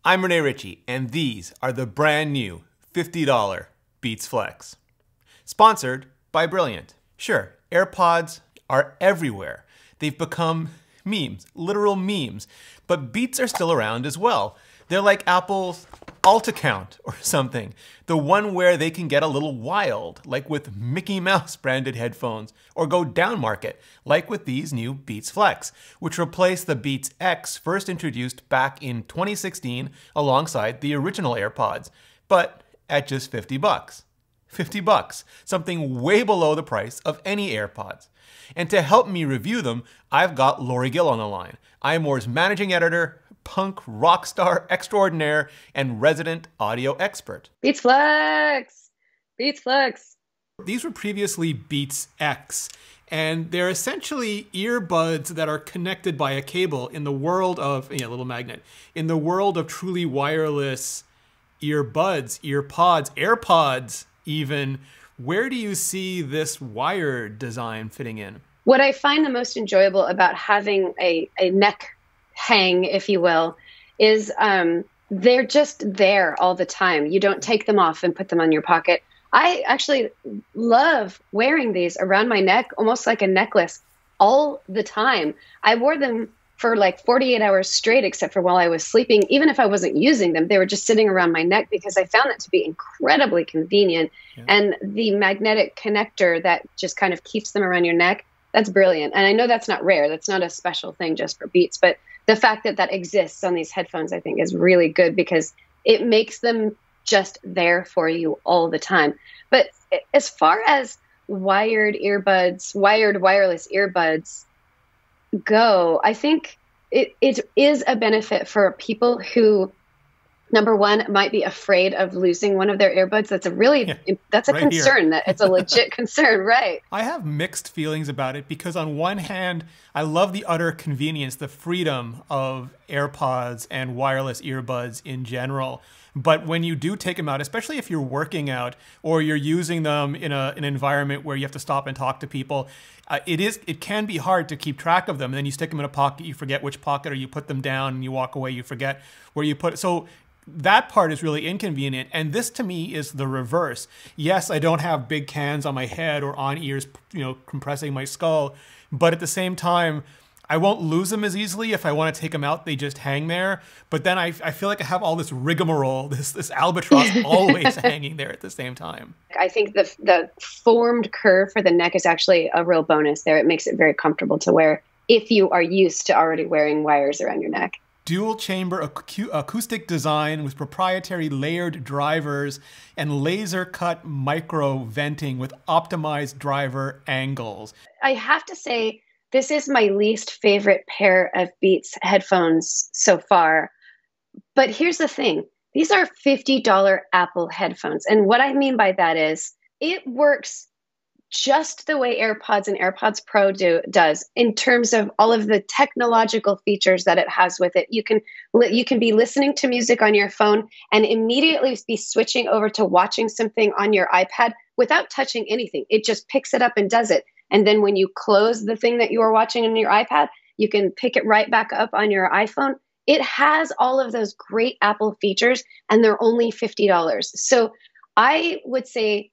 I'm Rene Ritchie, and these are the brand new $50 Beats Flex. Sponsored by Brilliant. Sure, AirPods are everywhere. They've become memes, literal memes, but Beats are still around as well. They're like Apple's alt account or something. The one where they can get a little wild, like with Mickey Mouse branded headphones, or go down market, like with these new Beats Flex, which replace the Beats X first introduced back in 2016 alongside the original AirPods, but at just 50 bucks. 50 bucks, something way below the price of any AirPods. And to help me review them, I've got Lori Gill on the line, iMore's managing editor, punk rock star extraordinaire, and resident audio expert. Beats Flex! Beats Flex! These were previously Beats X, and they're essentially earbuds that are connected by a cable in the world of, a little magnet, in the world of truly wireless earbuds, earpods, AirPods even. Where do you see this wired design fitting in? What I find the most enjoyable about having a neck hang, if you will, is they're just there all the time. You don't take them off and put them on your pocket. I actually love wearing these around my neck, almost like a necklace, all the time. I wore them for like 48 hours straight, except for while I was sleeping. Even if I wasn't using them, they were just sitting around my neck because I found that to be incredibly convenient. Yeah. And the magnetic connector that just kind of keeps them around your neck, that's brilliant. And I know that's not rare. That's not a special thing just for Beats, but the fact that that exists on these headphones, I think, is really good because it makes them just there for you all the time. But as far as wired earbuds, wired wireless earbuds go, I think it is a benefit for people who, number one, might be afraid of losing one of their earbuds. That's a really, that's a right concern. Here. That it's a legit concern, right? I have mixed feelings about it because on one hand, I love the utter convenience, the freedom of AirPods and wireless earbuds in general. But when you do take them out, especially if you're working out or you're using them in an environment where you have to stop and talk to people, it can be hard to keep track of them. And then you stick them in a pocket, you forget which pocket, or you put them down and you walk away, you forget where you put it. So that part is really inconvenient. And this to me is the reverse. Yes, I don't have big cans on my head or on ears, compressing my skull, but at the same time, I won't lose them as easily. If I want to take them out, they just hang there. But then I feel like I have all this rigmarole, this albatross always hanging there at the same time. I think the formed curve for the neck is actually a real bonus there. It makes it very comfortable to wear if you are used to already wearing wires around your neck. Dual chamber acoustic design with proprietary layered drivers and laser cut micro venting with optimized driver angles. I have to say, this is my least favorite pair of Beats headphones so far. But here's the thing. These are $50 Apple headphones. And what I mean by that is it works just the way AirPods and AirPods Pro does in terms of all of the technological features that it has with it. You can be listening to music on your phone and immediately be switching over to watching something on your iPad without touching anything. It just picks it up and does it. And then when you close the thing that you are watching on your iPad, you can pick it right back up on your iPhone. It has all of those great Apple features, and they're only $50. So I would say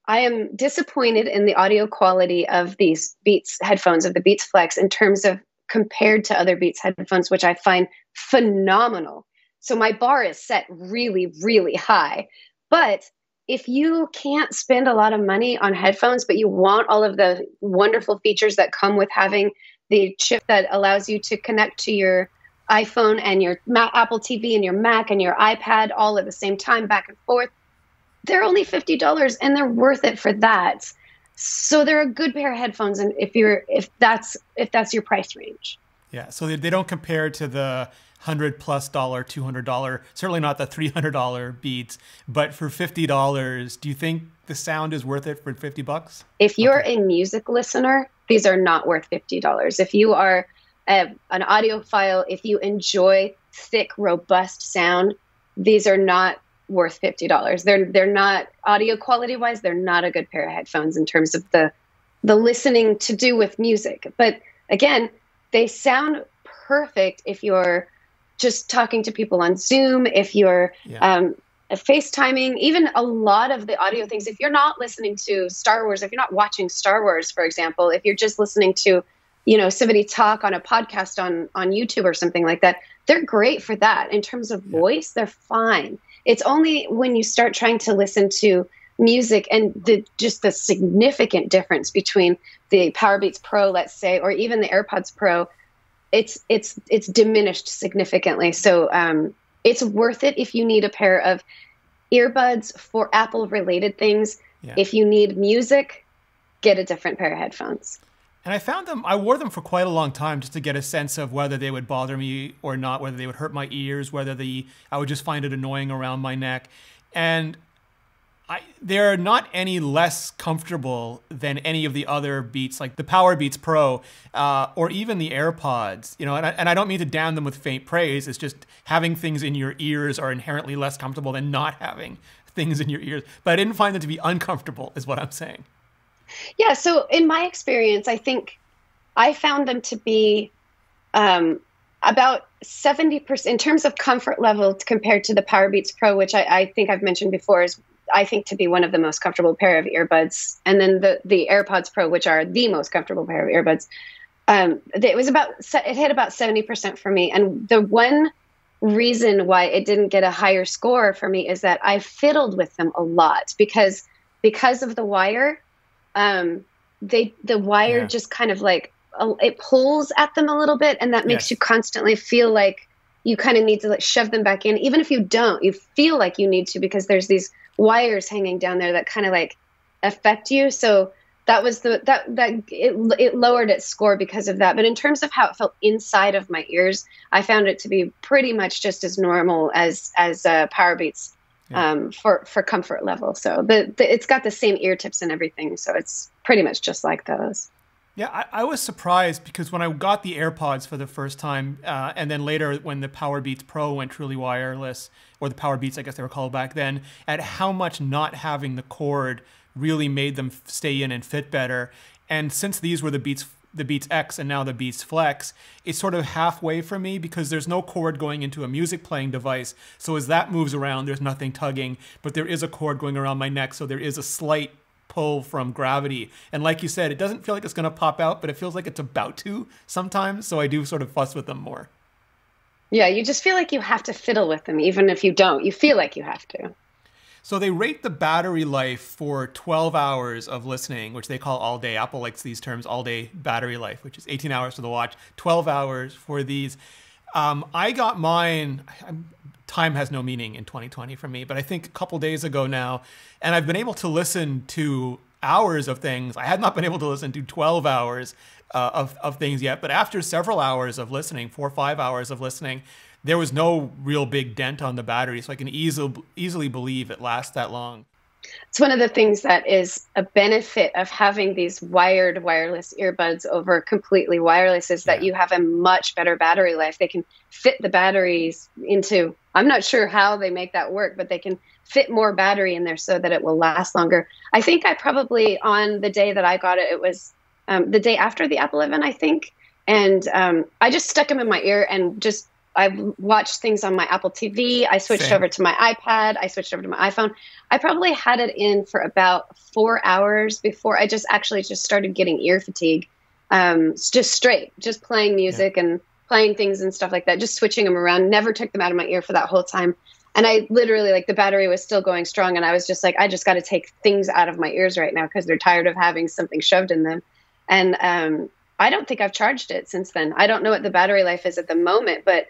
I am disappointed in the audio quality of these Beats headphones, of the Beats Flex, in terms of compared to other Beats headphones, which I find phenomenal. So my bar is set really, really high. But if you can't spend a lot of money on headphones, but you want all of the wonderful features that come with having the chip that allows you to connect to your iPhone and your Apple TV and your Mac and your iPad all at the same time, back and forth, they're only $50 and they're worth it for that. So they're a good pair of headphones, and if that's your price range. Yeah, so they don't compare to the $100+ $200, certainly not the $300 Beats, but for $50, do you think the sound is worth it for 50 bucks? If you're a music listener, these are not worth $50. If you are an audiophile, if you enjoy thick, robust sound, these are not worth $50. They're not, audio quality wise, they're not a good pair of headphones in terms of the listening to do with music. But again, they sound perfect if you're just talking to people on Zoom, if you're FaceTiming, even a lot of the audio things, if you're not listening to Star Wars, if you're not watching Star Wars, for example, if you're just listening to, somebody talk on a podcast on YouTube or something like that, they're great for that. In terms of voice, they're fine. It's only when you start trying to listen to music and the significant difference between the Powerbeats Pro, let's say, or even the AirPods Pro, it's diminished significantly. So it's worth it if you need a pair of earbuds for Apple related things. Yeah. If you need music, get a different pair of headphones. And I wore them for quite a long time just to get a sense of whether they would bother me or not, whether they would hurt my ears, whether I would just find it annoying around my neck. And they're not any less comfortable than any of the other Beats, like the Powerbeats Pro, or even the AirPods. And I don't mean to damn them with faint praise. It's just having things in your ears are inherently less comfortable than not having things in your ears. But I didn't find them to be uncomfortable, is what I'm saying. Yeah. So in my experience, I think I found them to be about 70% in terms of comfort level compared to the Powerbeats Pro, which I think I've mentioned before is I think to be one of the most comfortable pair of earbuds. And then the AirPods Pro, which are the most comfortable pair of earbuds. It hit about 70% for me. And the one reason why it didn't get a higher score for me is that I fiddled with them a lot because of the wire. The wire just kind of like, it pulls at them a little bit, and that makes you constantly feel like you kind of need to like shove them back in. Even if you don't, you feel like you need to, because there's these wires hanging down there that kind of like affect you. So that was it lowered its score because of that. But in terms of how it felt inside of my ears, I found it to be pretty much just as normal as Powerbeats. For comfort level. So it's got the same ear tips and everything. So it's pretty much just like those. Yeah, I was surprised because when I got the AirPods for the first time, and then later when the Powerbeats Pro went truly wireless, or the Powerbeats, I guess they were called back then, at how much not having the cord really made them stay in and fit better. And since these were the Beats X and now the Beats Flex, it's sort of halfway for me because there's no cord going into a music playing device. So as that moves around, there's nothing tugging, but there is a cord going around my neck. So there is a slight pull from gravity. And like you said, it doesn't feel like it's going to pop out, but it feels like it's about to sometimes. So I do sort of fuss with them more. Yeah, you just feel like you have to fiddle with them. Even if you don't, you feel like you have to. So they rate the battery life for 12 hours of listening, which they call all day. Apple likes these terms, all day battery life, which is 18 hours for the watch, 12 hours for these. I got mine, time has no meaning in 2020 for me, but I think a couple days ago now, and I've been able to listen to hours of things. I had not been able to listen to 12 hours of things yet, but after several hours of listening, 4 or 5 hours of listening, there was no real big dent on the battery, so I can easily believe it lasts that long. It's one of the things that is a benefit of having these wireless earbuds over completely wireless is that you have a much better battery life. They can fit the batteries into, I'm not sure how they make that work, but they can fit more battery in there so that it will last longer. I think I probably, on the day that I got it, it was the day after the Apple event, I think. And I just stuck them in my ear and just I've watched things on my Apple TV. I switched over to my iPad. I switched over to my iPhone. I probably had it in for about 4 hours before I just started getting ear fatigue. Just playing music and playing things and stuff like that, just switching them around. Never took them out of my ear for that whole time. And I literally, like, the battery was still going strong. And I was just like, I just got to take things out of my ears right now because they're tired of having something shoved in them. And I don't think I've charged it since then. I don't know what the battery life is at the moment, but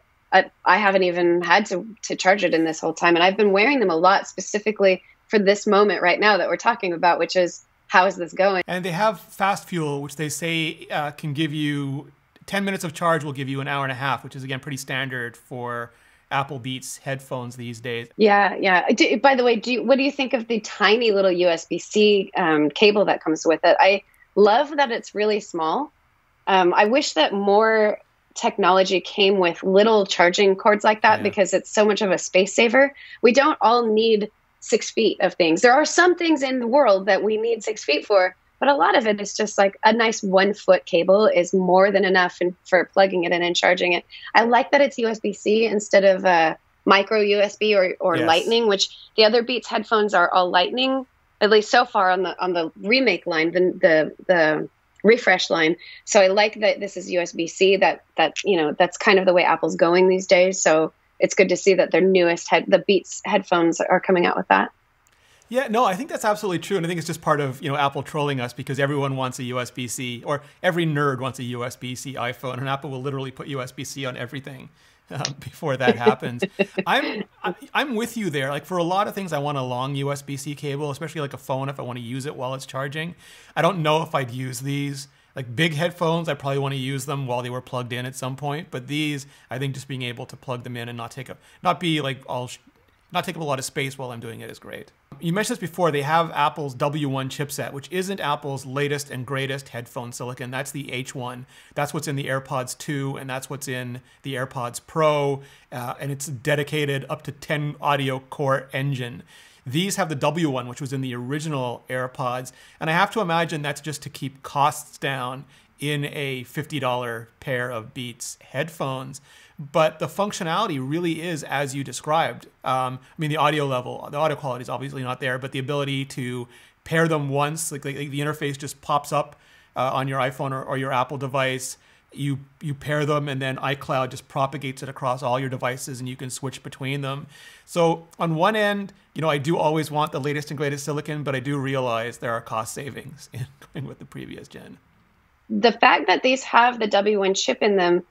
I haven't even had to charge it in this whole time. And I've been wearing them a lot specifically for this moment right now that we're talking about, which is, how is this going? And they have fast fuel, which they say can give you 10 minutes of charge will give you an hour and a half, which is, again, pretty standard for Apple Beats headphones these days. Yeah. By the way, what do you think of the tiny little USB-C cable that comes with it? I love that it's really small. I wish that more technology came with little charging cords like that because it's so much of a space saver. We don't all need 6 feet of things. There are some things in the world that we need 6 feet for, but a lot of it is just like a nice 1 foot cable is more than enough for plugging it in and charging it. I like that it's USB-C instead of micro USB or Yes. Lightning, which the other Beats headphones are all Lightning, at least so far on the remake line, the refresh line. So I like that this is USB-C. That's kind of the way Apple's going these days. So it's good to see that their newest the Beats headphones are coming out with that. Yeah, no, I think that's absolutely true. And I think it's just part of, Apple trolling us because everyone wants a USB-C, or every nerd wants a USB-C iPhone, and Apple will literally put USB-C on everything before that happens. I'm with you there. Like, for a lot of things, I want a long USB-C cable, especially like a phone if I want to use it while it's charging. I don't know if I'd use these. Like big headphones, I probably want to use them while they were plugged in at some point. But these, I think just being able to plug them in and not take up a lot of space while I'm doing it is great. You mentioned this before, they have Apple's W1 chipset, which isn't Apple's latest and greatest headphone silicon. That's the H1. That's what's in the AirPods 2, and that's what's in the AirPods Pro, and it's dedicated up to 10 audio core engine. These have the W1, which was in the original AirPods, and I have to imagine that's just to keep costs down in a $50 pair of Beats headphones. But the functionality really is as you described. The audio quality is obviously not there, but the ability to pair them once, like the interface just pops up on your iPhone or your Apple device. You pair them, and then iCloud just propagates it across all your devices, and you can switch between them. So on one end, I do always want the latest and greatest silicon, but I do realize there are cost savings in going with the previous gen. The fact that these have the W1 chip in them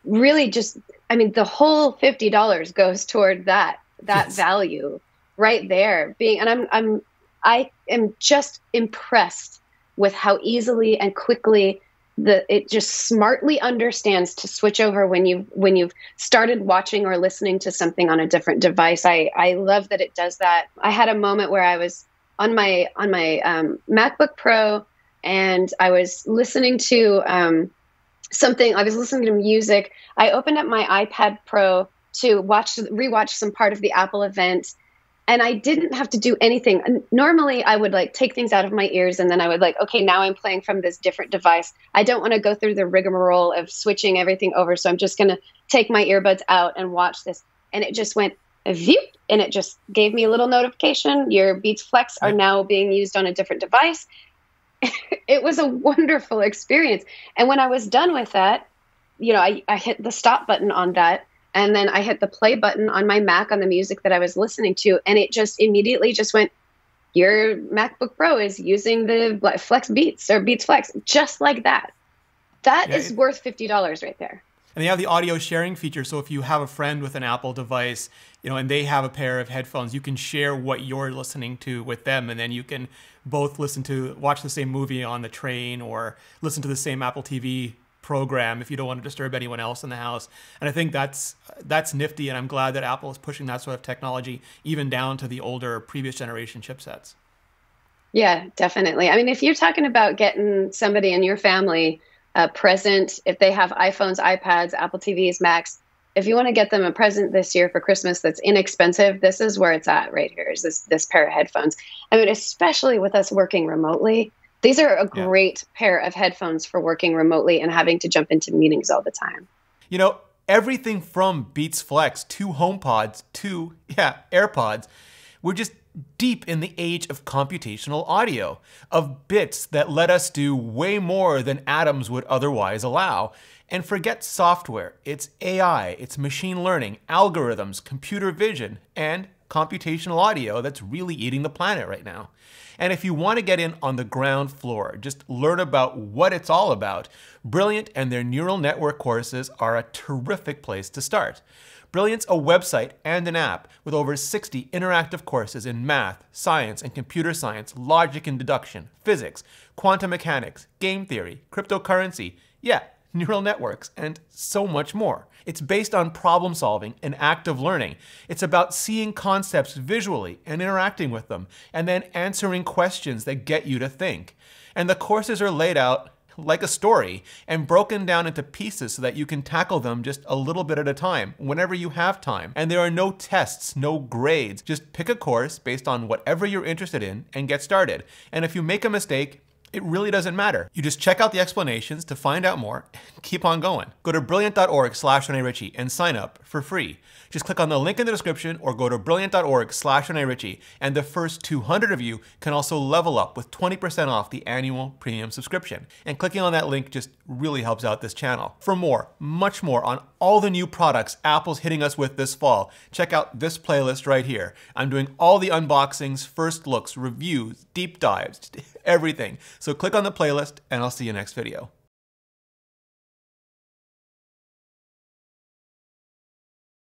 really the whole $50 goes toward that yes. value right there. I am just impressed with how easily and quickly it just smartly understands to switch over when you've started watching or listening to something on a different device. I love that it does that. I had a moment where I was on my MacBook Pro, and I was listening to I was listening to music. I opened up my iPad Pro to rewatch some part of the Apple event, and I didn't have to do anything. Normally, I would take things out of my ears, and then I would okay, now I'm playing from this different device. I don't want to go through the rigmarole of switching everything over, so I'm just going to take my earbuds out and watch this. And it just went view, and it just gave me a little notification. Your Beats Flex are now being used on a different device. It was a wonderful experience. And when I was done with that, I hit the stop button on that. And then I hit the play button on my Mac on the music that I was listening to. And it just immediately just went, your MacBook Pro is using the Flex Beats or Beats Flex, just like that. That is worth $50 right there. And they have the audio sharing feature. So if you have a friend with an Apple device, and they have a pair of headphones, you can share what you're listening to with them. And then you can both watch the same movie on the train, or listen to the same Apple TV program if you don't want to disturb anyone else in the house. And I think that's nifty. And I'm glad that Apple is pushing that sort of technology even down to the older previous generation chipsets. Yeah, definitely. If you're talking about getting somebody in your family a present, if they have iPhones, iPads, Apple TVs, Macs, if you want to get them a present this year for Christmas that's inexpensive, this is where it's at right here, is this pair of headphones. Especially with us working remotely, these are a great pair of headphones for working remotely and having to jump into meetings all the time. Everything from Beats Flex to HomePods to, AirPods, we're just deep in the age of computational audio, of bits that let us do way more than atoms would otherwise allow. And forget software, it's AI, it's machine learning, algorithms, computer vision, and computational audio that's really eating the planet right now. And if you want to get in on the ground floor, just learn about what it's all about, Brilliant and their neural network courses are a terrific place to start. Brilliant's a website and an app with over 60 interactive courses in math, science and computer science, logic and deduction, physics, quantum mechanics, game theory, cryptocurrency, neural networks, and so much more. It's based on problem solving and active learning. It's about seeing concepts visually and interacting with them, and then answering questions that get you to think. And the courses are laid out like a story and broken down into pieces so that you can tackle them just a little bit at a time, whenever you have time. And there are no tests, no grades. Just pick a course based on whatever you're interested in and get started. And if you make a mistake, It really doesn't matter. You just check out the explanations to find out more and keep on going. Go to brilliant.org/ReneRitchie and sign up for free. Just click on the link in the description or go to brilliant.org/ReneRitchie, and the first 200 of you can also level up with 20% off the annual premium subscription. And clicking on that link just really helps out this channel. For more, much more on all the new products Apple's hitting us with this fall, check out this playlist right here. I'm doing all the unboxings, first looks, reviews, deep dives, everything. So click on the playlist and I'll see you next video.